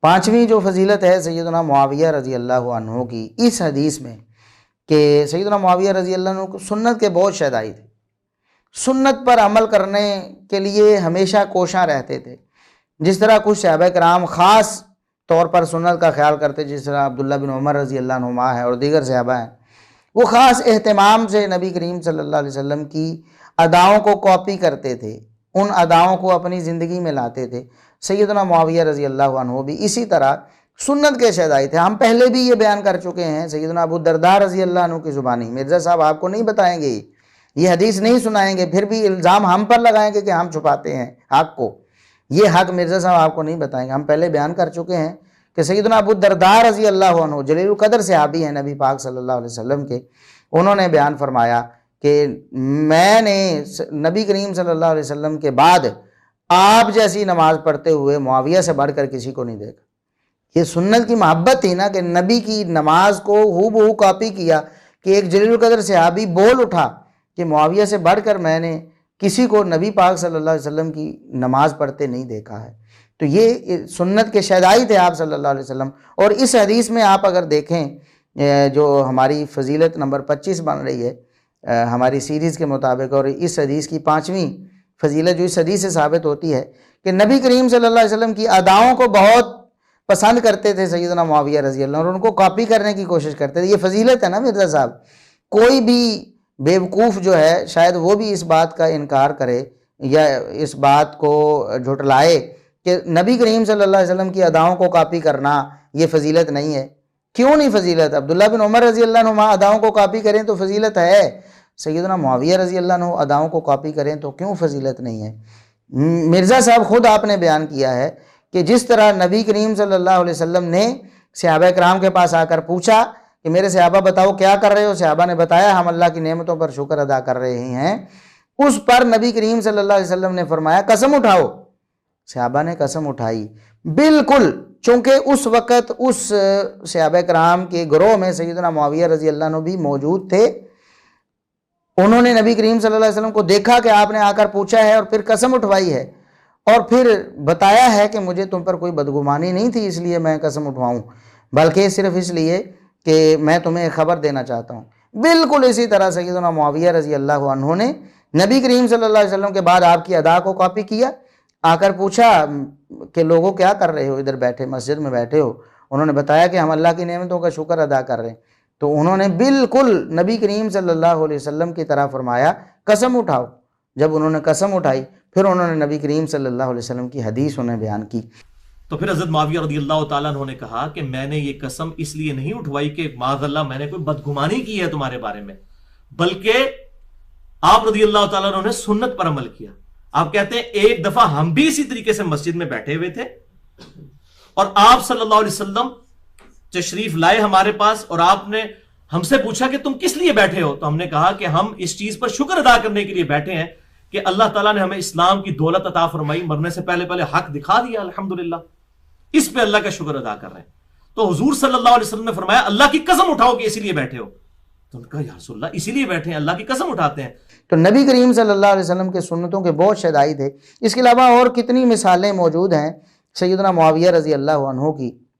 पांचवी जो फजीलत है सैयदना मुआविया रज़ी अल्लाह अन्हु की इस हदीस में कि सैयदना मुआविया रज़ी अल्लाह अन्हु को सुन्नत के बहुत शदाई थे, सुन्नत पर अमल करने के लिए हमेशा कोशां रहते थे। जिस तरह कुछ सहाबा कराम ख़ास तौर पर सुन्नत का ख्याल करते, जिस तरह अब्दुल्ला बिन उमर रज़ी अल्लाह अन्हुमा है और दीगर सहाबा हैं, वो ख़ास एहतमाम से नबी करीम सल्लल्लाहु अलैहि वसल्लम की अदाओं को कॉपी करते थे, उन अदाओं को अपनी ज़िंदगी में लाते थे। सैयदना मुआविया रज़ी अल्लाह अन्हु भी इसी तरह सुन्नत के शहदाई थे। हम पहले भी ये बयान कर चुके हैं, सैयदना अबू दरदा रज़ी अल्लाह अन्हु की ज़ुबानी। मिर्ज़ा साहब आपको नहीं बताएंगे, ये हदीस नहीं सुनाएंगे, फिर भी इल्ज़ाम हम पर लगाएंगे कि हम छुपाते हैं हक़ को। ये हक़ मिर्ज़ा साहब आपको नहीं बताएंगे। हम पहले बयान कर चुके हैं कि सैयदना अबू दरदा रज़ी अल्लाह अन्हु जलीलुल क़द्र सहाबी हैं नबी पाक सल्लल्लाहु अलैहि वसल्लम के। उन्होंने बयान फरमाया कि मैंने नबी करीम सल्लल्लाहु अलैहि वसल्लम के बाद आप जैसी नमाज पढ़ते हुए मुआविया से बढ़कर किसी को नहीं देखा। ये सुन्नत की मोहब्बत थी ना कि नबी की नमाज को हूबहू कॉपी किया कि एक जलीलुल क़द्र सहाबी बोल उठा कि मुआविया से बढ़कर मैंने किसी को नबी पाक सल्लल्लाहु अलैहि वसल्लम की नमाज पढ़ते नहीं देखा है। तो ये सुन्नत के शहदाई थे आप सल्लल्लाहु अलैहि वसल्लम। और इस हदीस में आप अगर देखें जो हमारी फजीलत नंबर 25 बन रही है हमारी सीरीज़ के मुताबिक, और इस हदीस की पाँचवीं फजीलत जो इस हदीस से साबित होती है कि नबी करीम सल्लल्लाहु अलैहि वसल्लम की अदाओं को बहुत पसंद करते थे सैयदना मुआविया रज़ी अल्लाह और उनको कॉपी करने की कोशिश करते थे। ये फजीलत है ना मिर्ज़ा साहब। कोई भी बेवकूफ़ जो है शायद वो भी इस बात का इनकार करे या इस बात को झुटलाए कि नबी करीम सल्लल्लाहु अलैहि वसल्लम की अदाओं को कॉपी करना ये फजीलत नहीं है। क्यों नहीं फजीलत? अब्दुल्ला बिन उमर रज़ी अल्लाह अन्हुमा अदाओं को कॉपी करें तो फजीलत है, सैयदना मुआविया रज़ी अल्लाह अन्हु अदाओं को कॉपी करें तो क्यों फजीलत नहीं है? मिर्ज़ा साहब खुद आपने बयान किया है कि जिस तरह नबी करीम सल्लल्लाहु अलैहि वसल्लम ने सहाबा कराम के पास आकर पूछा कि मेरे सहाबा बताओ क्या कर रहे हो, सहाबा ने बताया हम अल्लाह की नेमतों पर शुक्र अदा कर रहे हैं। उस पर नबी करीम सल्लल्लाहु अलैहि वसल्लम ने फरमाया कसम उठाओ। सहाबा ने कसम उठाई। बिल्कुल, चूँकि उस वक़्त उस सहाबा कराम के गिरोह में सैयदना मुआविया रज़ी अल्लाह अन्हु भी मौजूद थे। उन्होंने नबी करीम सल्लल्लाहु अलैहि वसल्लम को देखा कि आपने आकर पूछा है और फिर कसम उठवाई है और फिर बताया है कि मुझे तुम पर कोई बदगुमानी नहीं थी इसलिए मैं कसम उठवाऊँ, बल्कि सिर्फ इसलिए कि मैं तुम्हें खबर देना चाहता हूँ। बिल्कुल इसी तरह सैयदना मुआविया रज़ी अल्लाह अन्हु ने नबी करीम सल्लल्लाहु अलैहि वसल्लम के बाद आपकी अदा को कॉपी किया, आकर पूछा कि लोगों क्या कर रहे हो, इधर बैठे मस्जिद में बैठे हो। उन्होंने बताया कि हम अल्लाह की नेमतों का शुक्र अदा कर रहे हैं। तो उन्होंने बिल्कुल नबी करीम सल्लल्लाहु अलैहि वसल्लम की तरह फरमाया कसम उठाओ। जब उन्होंने कसम उठाई फिर उन्होंने नबी करीम सल्लल्लाहु अलैहि वसल्लम की हदीस उन्हें बयान की। तो फिर हज़रत मुआविया रज़ियल्लाहु ताला अन्हु ने कहा कि मैंने ये कसम इसलिए नहीं उठवाई कि माज़अल्लाह मैंने कोई बदगुमानी की है तुम्हारे बारे में, बल्कि आप रज़ियल्लाहु ताला अन्हु ने सुन्नत पर अमल किया। आप कहते हैं एक दफा हम भी इसी तरीके से मस्जिद में बैठे हुए थे और आप सल्लल्लाहु अलैहि वसल्लम तशरीफ लाए हमारे पास और आपने हमसे पूछा कि तुम किस लिए बैठे हो। तो हमने कहा कि हम इस चीज पर शुक्र अदा करने के लिए बैठे हैं कि अल्लाह ताला ने हमें इस्लाम की दौलत अता फरमाई, मरने से पहले पहले हक दिखा दिया, अल्हम्दुलिल्लाह, इस पे अल्लाह का शुक्र अदा कर रहे हैं। तो हुजूर सल्लल्लाहु अलैहि वसल्लम ने फरमाया अल्लाह की कसम उठाओ कि इसीलिए बैठे हो। तो उनका या रसूलल्लाह इसीलिए बैठे हैं, अल्लाह की कसम उठाते हैं। तो नबी करीम सल्लल्लाहु अलैहि वसल्लम के सुन्नतों के बहुत शदाई थे। इसके अलावा और कितनी मिसालें मौजूद हैं सैयदना मुआविया रज़ी अल्लाह अन्हु की